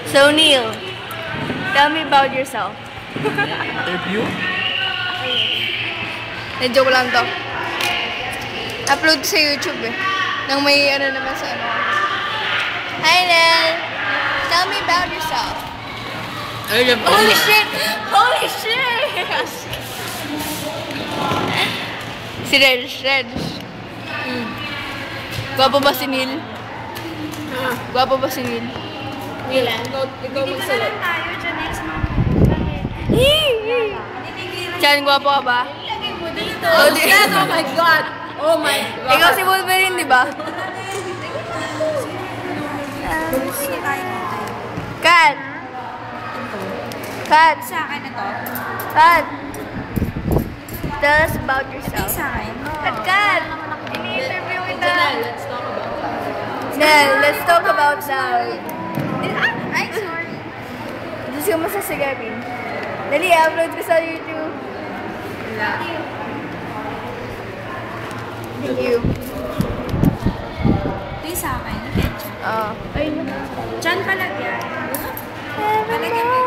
So, Neil, tell me about yourself. Interview? Joke lang to. Upload sa YouTube eh. Nang may ano naman sa ano. Hi, Nel. Tell me about yourself. Holy shit! Holy shit! Si Reg. Gwapo ba si Neil? Gwapo ba si Neil? Neil, ikaw magsalat. Chan, gwapo ka ba? Oh my God! Oh my God! Ikaw si Wolverine, di ba? Kat! Kat! Sa akin na to. Kat! Tell us about yourself. Sa akin. Kat! Ini-interview kita. Let's talk about that. Nel, let's talk about now. Ay, sorry. Diyos ko masasagabin. Dali, upload ko sa YouTube. Thank you. Ito sa akin. Ayun. Diyan palagyan. Palagyan mo.